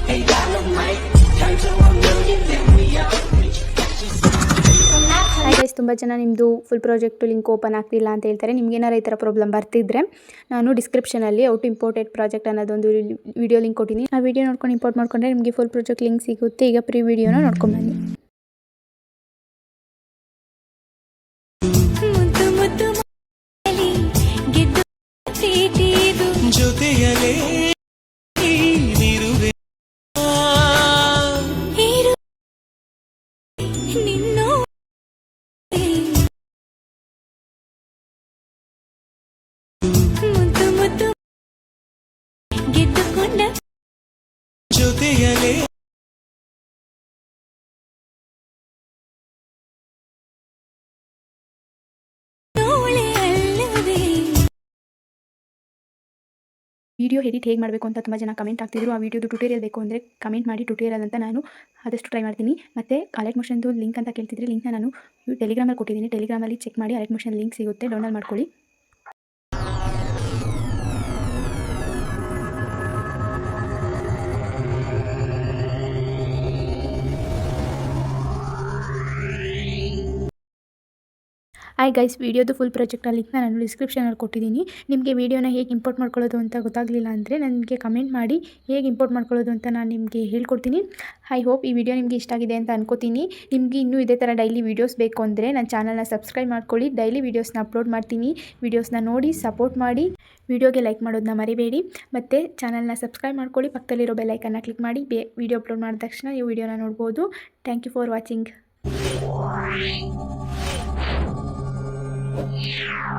Hi guys, ತುಂಬ ಜನ ನಿಮ್ಮದು ಫುಲ್ ಪ್ರಾಜೆಕ್ಟು ಲಿಂಕ್ ಓಪನ್ ಆಗ್ತಿಲ್ಲ ಅಂತ ಹೇಳ್ತಾರೆ. ನಿಮ್ಗೇನಾರು ಈ ಥರ ಪ್ರಾಬ್ಲಮ್ ಬರ್ತಿದ್ರೆ ನಾನು ಡಿಸ್ಕ್ರಿಪ್ಷನಲ್ಲಿ ಔಟ್ ಇಂಪೋರ್ಟೆಡ್ ಪ್ರಾಜೆಕ್ಟ್ ಅನ್ನೋದೊಂದು ವಿಡಿಯೋ ಲಿಂಕ್ ಕೊಟ್ಟಿದ್ದೀನಿ. ಆ ವಿಡಿಯೋ ನೋಡ್ಕೊಂಡು ಇಂಪೋರ್ಟ್ ಮಾಡ್ಕೊಂಡ್ರೆ ನಿಮಗೆ ಫುಲ್ ಪ್ರಾಜೆಕ್ಟ್ ಲಿಂಕ್ ಸಿಗುತ್ತೆ. ಈಗ ಪ್ರೀ ವಿಡಿಯೋನ ನೋಡ್ಕೊಂಡು ಬನ್ನಿ. ವಿಡಿಯೋ ಎಡಿಟ್ ಹೇಗೆ ಮಾಡಬೇಕು ಅಂತ ತುಂಬ ಜನ ಕಮೆಂಟ್ ಆಗ್ತಿದ್ರು. ಆ ವಿಡಿಯೋದು ಟ್ಯುಟೋರಿಯಲ್ ಬೇಕು ಅಂದರೆ ಕಮೆಂಟ್ ಮಾಡಿ, ಟ್ಯುಟೋರಿಯಲ್ ಅಂತ ನಾನು ಆದಷ್ಟು ಟ್ರೈ ಮಾಡ್ತೀನಿ. ಮತ್ತು ಅಲರ್ಟ್ ಮೋಷನ್ದು ಲಿಂಕ್ ಅಂತ ಕೇಳ್ತಿದ್ರೆ ಲಿಂಕ್ನ ನಾನು ಟೆಲಿಗ್ರಾಮಲ್ಲಿ ಕೊಟ್ಟಿದ್ದೀನಿ. ಟೆಲಿಗ್ರಾಮಲ್ಲಿ ಚೆಕ್ ಮಾಡಿ, ಅಲರ್ಟ್ ಮೋಷನ್ ಲಿಂಕ್ ಸಿಗುತ್ತೆ, ಡೌನ್ಲೋಡ್ ಮಾಡ್ಕೊಳ್ಳಿ. ಹಾಯ್ ಗೈಸ್, ವಿಡಿಯೋದು ಫುಲ್ ಪ್ರಾಜೆಕ್ಟ್ ಲಿಂಕ್ನ ನಾನು ಡಿಸ್ಕ್ರಿಪ್ಷನಲ್ಲಿ ಕೊಟ್ಟಿದ್ದೀನಿ. ನಿಮಗೆ ವಿಡಿಯೋನ ಹೇಗೆ ಇಂಪೋರ್ಟ್ ಮಾಡ್ಕೊಳ್ಳೋದು ಅಂತ ಗೊತ್ತಾಗಲಿಲ್ಲ ಅಂದರೆ ನನಗೆ ಕಮೆಂಟ್ ಮಾಡಿ, ಹೇಗೆ ಇಂಪೋರ್ಟ್ ಮಾಡ್ಕೊಳ್ಳೋದು ಅಂತ ನಾನು ನಿಮಗೆ ಹೇಳ್ಕೊಡ್ತೀನಿ. ಐ ಹೋಪ್ ಈ ವಿಡಿಯೋ ನಿಮಗೆ ಇಷ್ಟ ಆಗಿದೆ ಅಂತ ಅನ್ಕೋತೀನಿ. ನಿಮಗೆ ಇನ್ನೂ ಇದೇ ಥರ ಡೈಲಿ ವೀಡಿಯೋಸ್ ಬೇಕು ಅಂದರೆ ನನ್ನ ಚಾನಲ್ನ ಸಬ್ಸ್ಕ್ರೈಬ್ ಮಾಡ್ಕೊಳ್ಳಿ. ಡೈಲಿ ವೀಡಿಯೋಸ್ನ ಅಪ್ಲೋಡ್ ಮಾಡ್ತೀನಿ. ವೀಡಿಯೋಸ್ನ ನೋಡಿ ಸಪೋರ್ಟ್ ಮಾಡಿ. ವಿಡಿಯೋಗೆ ಲೈಕ್ ಮಾಡೋದನ್ನ ಮರಿಬೇಡಿ. ಮತ್ತು ಚಾನಲ್ನ ಸಬ್ಸ್ಕ್ರೈಬ್ ಮಾಡ್ಕೊಳ್ಳಿ. ಪಕ್ಕದಲ್ಲಿರೋ ಬೆಲ್ ಐಕನ್ನ ಕ್ಲಿಕ್ ಮಾಡಿ. ವಿಡಿಯೋ ಅಪ್ಲೋಡ್ ಮಾಡಿದ ತಕ್ಷಣ ನೀವು ವಿಡಿಯೋನ ನೋಡ್ಬೋದು. Thank you for watching. Yeah.